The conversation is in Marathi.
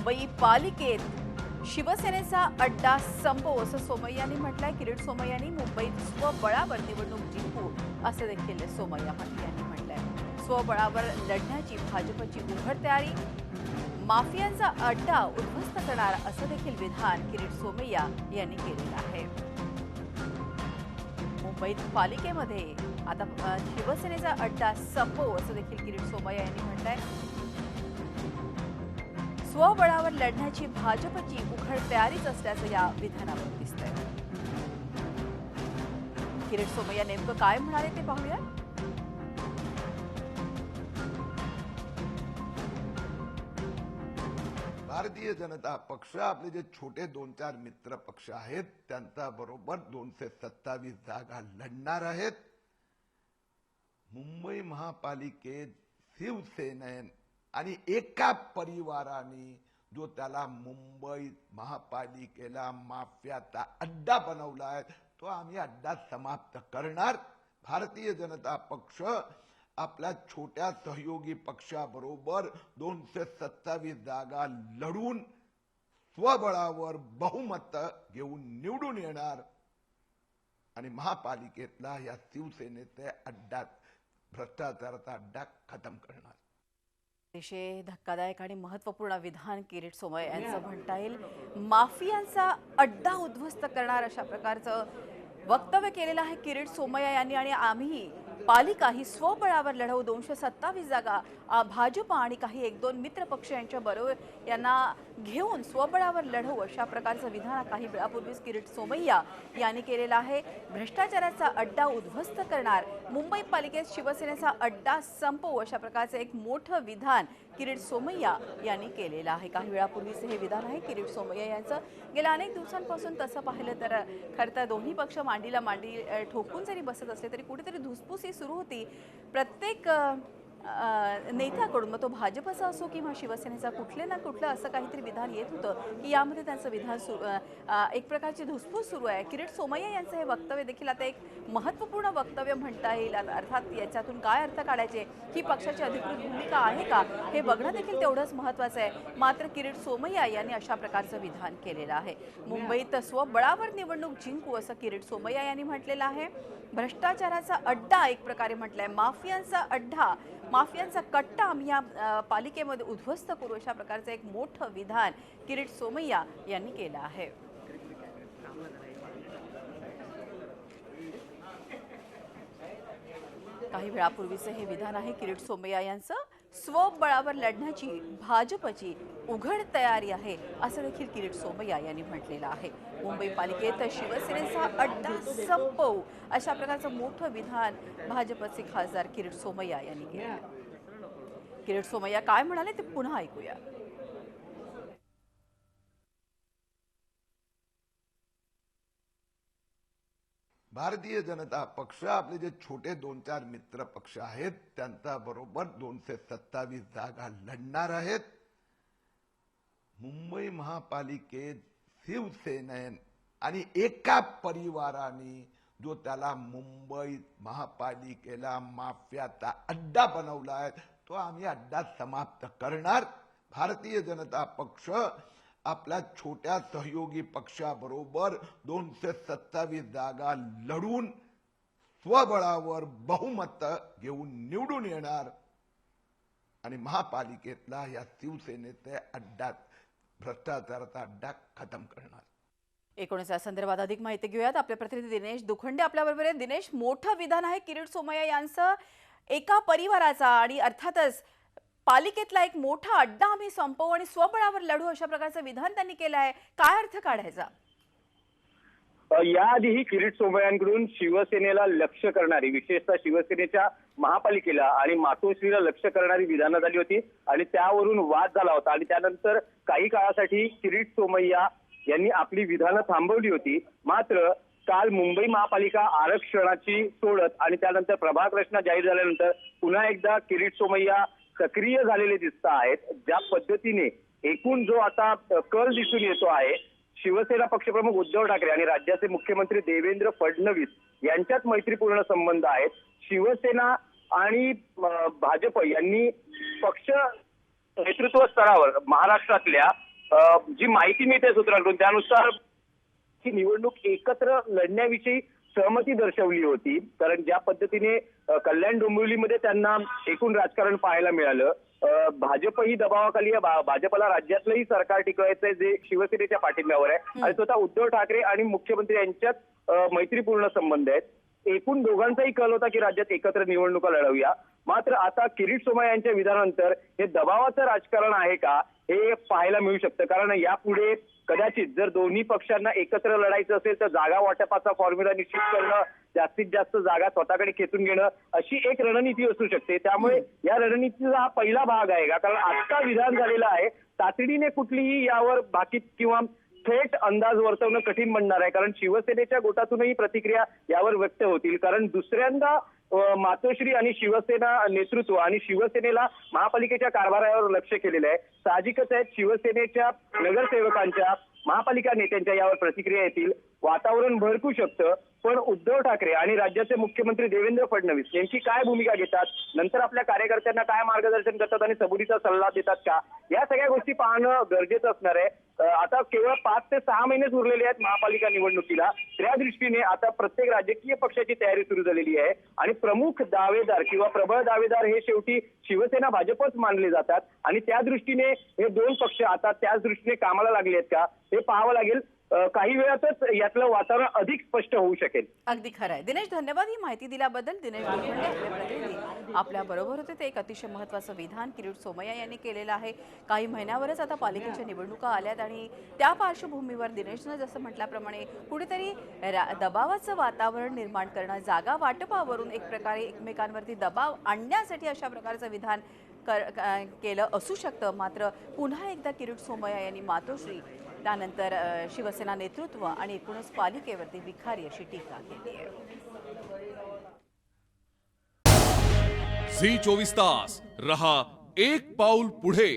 मुंबई पालिकेत शिवसेनेचा अड्डा संपव असं सोमय्यांनी म्हटलंय। किरीट सोमय्यांनी मुंबईत स्वबळावर निवडणूक जिंकू असं देखील सोमय्या यांनी म्हटलंय। स्वबळावर लढण्याची भाजपची उघड तयारी, माफियांचा अड्डा उद्ध्वस्त करणार असं देखील विधान किरीट सोमय्या यांनी केलेलं आहे। मुंबईत पालिकेमध्ये आता शिवसेनेचा अड्डा संपव असं देखील किरीट सोमय्या यांनी म्हटलंय। स्वबळावर लढण्याची भाजपची उघड तयारीच असल्याचं या विधानावरून दिसतंय। किरीट सोमय्या नेमकं काय म्हणाले ते पाहूया। भारतीय जनता पक्ष आपले जे छोटे 2-4 मित्र पक्ष आहेत त्यांचा बरोबर 227 जागा लढणार आहेत। मुंबई महापालिकेत शिवसेनेन आणि एका परिवाराने जो त्याला मुंबई महापालिकेला माफियाचा अड्डा बनवलाय तो आम्ही अड्डा समाप्त करणार। भारतीय जनता पक्ष आपल्या छोट्या सहयोगी पक्षाबरोबर 227 जागा लढून स्वबळावर बहुमत घेऊन निवडून येणार आणि महापालिकेतला या शिवसेनेचे अड्डा, भ्रष्टाचाराचा अड्डा खतम करणार। अतिशय धक्कादायक आणि महत्त्वपूर्ण विधान किरीट सोमय्या यांचं म्हणता येईल। माफियांचा अड्डा उद्ध्वस्त करणार अशा प्रकारचं वक्तव्य केलेलं आहे किरीट सोमय्या यांनी। आणि आम्ही पालिका ही स्वबळावर लढवू, 227 जागा भाजप आणि काही 1-2 मित्र पक्ष यांच्या बरोबर यांना घेऊन स्वबळावर लढवू अशा प्रकारचं विधान काही वेळापूर्वीच किरीट सोमय्या यांनी केलेलं आहे। भ्रष्टाचाराचा अड्डा उद्ध्वस्त करणार, मुंबई पालिकेत शिवसेनेचा अड्डा संपवू अशा प्रकारचं एक मोठं विधान किरीट सोमय्या यांनी केलेलं आहे। काही वेळापूर्वीच हे विधान आहे किरीट सोमय्या यांचं। गेल्या अनेक दिवसांपासून तसं पाहिलं तर खरं तर दोन्ही पक्ष मांडीला मांडी ठोकून जरी बसत असले तरी कुठेतरी धुसफूस सुरू होती प्रत्येक नेत्याकडून, मग तो भाजपचा असो किंवा शिवसेनेचा, कुठले ना कुठलं असं काहीतरी विधान येत होतं की यामध्ये त्यांचं विधान एक प्रकारची धुसफूस सुरू आहे। किरीट सोमय्या यांचं हे वक्तव्य देखील आता एक महत्त्वपूर्ण वक्तव्य म्हणता येईल। अर्थात याच्यातून काय अर्थ काढायचे, ही पक्षाची अधिकृत भूमिका आहे का हे बघणं देखील तेवढंच महत्त्वाचं आहे। मात्र किरीट सोमय्या यांनी अशा प्रकारचं विधान केलेलं आहे। मुंबईत स्वबळावर निवडणूक जिंकू असं किरीट सोमय्या यांनी म्हटलेलं आहे। भ्रष्टाचाराचा अड्डा एक प्रकारे म्हटलंय, माफियांचा अड्डा, माफियांचा कट्टा आम्ही या पालिकेमध्ये उद्ध्वस्त करू अशा प्रकारचं एक मोठं विधान किरीट सोमय्या यांनी केलं आहे। काही वेळापूर्वीचं हे विधान आहे किरीट सोमय्या यांचं। स्वबळावर लढण्याची भाजपची उघड तयारी आहे असं देखील किरीट सोमय्या यांनी म्हटलेलं आहे। मुंबई पालिकेत शिवसेनेचा अड्डा संपवू अशा प्रकारचं मोठं विधान भाजपचे खासदार किरीट सोमय्या यांनी केलं। किरीट सोमय्या काय म्हणाले ते पुन्हा ऐकूया। भारतीय जनता पक्ष आपले जे छोटे 2-4 मित्र पक्ष आहेत त्यांचा बरोबर 227 जागा लढणार आहेत। मुंबई महापालिकेत शिवसेनेन आणि एका परिवाराने जो त्याला मुंबई महापालिकेला माफियाचा अड्डा बनवलाय तो आम्ही अड्डा समाप्त करणार। भारतीय जनता पक्ष आपल्या छोट्या सहयोगी पक्षाबरोबर 227 जागा लढून स्वबळावर बहुमत घेऊन निवडून येणार आणि महापालिकेतला या शिवसेनेचे अड्डा, भ्रष्टाचाराचा अड्डा खतम करणार। एकूणच या संदर्भात अधिक माहिती घेऊयात। आपले प्रतिनिधी दिनेश दुखंडे आपल्याबरोबर आहे। दिनेश, मोठं विधान आहे किरीट सोमय्या यांचं, एका परिवाराचा आणि अर्थातच पालिकेतला एक मोठा अड्डा आम्ही संपवू आणि स्वबळावर लढू अशा प्रकारचं विधान त्यांनी केलं आहे। काय अर्थ काढायचा? याआधीही किरीट सोमय्यांकडून शिवसेनेला लक्ष करणारी, विशेषतः शिवसेनेच्या महापालिकेला आणि मातोश्रीला लक्ष करणारी विधानं झाली होती आणि त्यावरून वाद झाला होता आणि त्यानंतर काही काळासाठी किरीट सोमय्या यांनी आपली विधानं थांबवली होती। मात्र काल मुंबई महापालिका आरक्षणाची सोडत आणि त्यानंतर प्रभाग रचना जाहीर झाल्यानंतर पुन्हा एकदा किरीट सोमय्या सक्रिय झालेले दिसत आहेत। ज्या पद्धतीने एकूण जो आता कल दिसून येतो आहे, शिवसेना पक्षप्रमुख उद्धव ठाकरे आणि राज्याचे मुख्यमंत्री देवेंद्र फडणवीस यांच्यात मैत्रीपूर्ण संबंध आहेत। शिवसेना आणि भाजप यांनी पक्ष नेतृत्व स्तरावर महाराष्ट्रातल्या जी माहिती मिळते सूत्रांकडून त्यानुसार ही निवडणूक एकत्र लढण्याविषयी सहमती दर्शवली होती. कारण ज्या पद्धतीने कल्याण डोंबिवलीमध्ये त्यांना एकूण राजकारण पाहायला मिळालं, भाजपही दबावाखाली आहे. भाजपला राज्यातलंही सरकार टिकवायचंय जे शिवसेनेच्या पाठिंब्यावर आहे आणि स्वतः उद्धव ठाकरे आणि मुख्यमंत्री यांच्यात मैत्रीपूर्ण संबंध आहेत. एकूण दोघांचाही कल होता की राज्यात एकत्र निवडणुका लढवूया. मात्र आता किरीट सोमय्या यांच्या विधानानंतर हे दबावाचं राजकारण आहे का हे पाहायला मिळू शकतं. कारण यापुढे कदाचित जर दोन्ही पक्षांना एकत्र लढायचं असेल तर जागा वाटपाचा फॉर्म्युला निश्चित करणं, जास्तीत जास्त जागा स्वतःकडे खेचून घेणं अशी एक रणनीती असू शकते. त्यामुळे या रणनीतीचा हा पहिला भाग आहे का, कारण आजचा विधान झालेला आहे. तातडीने कुठलीही यावर भाकीत किंवा थेट अंदाज वर्तवणं कठीण बनणार आहे. कारण शिवसेनेच्या गोटातूनही प्रतिक्रिया यावर व्यक्त होतील. कारण दुसऱ्यांदा मातोश्री आणि शिवसेना नेतृत्व आणि शिवसेनेला महापालिकेच्या कारभारावर लक्ष केलेलं आहे. साहजिकच आहे शिवसेनेच्या नगरसेवकांच्या महापालिका नेत्यांच्या यावर प्रतिक्रिया येतील. वातावरण भडकू शकतं. पण उद्धव ठाकरे आणि राज्याचे मुख्यमंत्री देवेंद्र फडणवीस यांची काय भूमिका घेतात, नंतर आपल्या कार्यकर्त्यांना काय मार्गदर्शन करतात आणि सबुरीचा सल्ला देतात का, या सगळ्या गोष्टी पाहणं गरजेचं असणार आहे. आता केवळ 5 ते 6 महिनेच उरलेले आहेत महापालिका निवडणुकीला. त्या दृष्टीने आता प्रत्येक राजकीय पक्षाची तयारी सुरू झालेली आहे आणि प्रमुख दावेदार किंवा प्रबळ दावेदार हे शेवटी शिवसेना भाजपच मानले जातात आणि त्या दृष्टीने हे दोन पक्ष आता त्याच दृष्टीने कामाला लागले आहेत का हे पाहावं लागेल. काही वेळातच यातलं वातावरण अधिक स्पष्ट होऊ शकेल. अगदी खरं आहे. दिनेश, धन्यवाद ही माहिती दिल्याबद्दल. दिनेश गोलखंडे आपले प्रतिनिधी आपल्या बरोबर होते. ते एक अतिशय महत्त्वाचं विधान किरीट सोमय्या यांनी केलेलं आहे. काही महिन्यावरच आता पालिकेच्या निवडणुका आल्यात आणि त्या पार्श्वभूमीवर दिनेशनं जसं म्हटल्याप्रमाणे कुठेतरी दबावाचं वातावरण निर्माण करणं, जागा वाटपावरून एक प्रकारे एकमेकांवरती दबाव आणण्यासाठी अशा प्रकारचं विधान केलं असू शकतं. मात्र पुन्हा एकदा किरीट सोमय्या यांनी मातोश्री, त्यानंतर शिवसेना नेतृत्व आणि एकूणच पालिकेवरती विखारी अशी टीका केली आहे. झी 24 तास रहा एक पाऊल पुढे.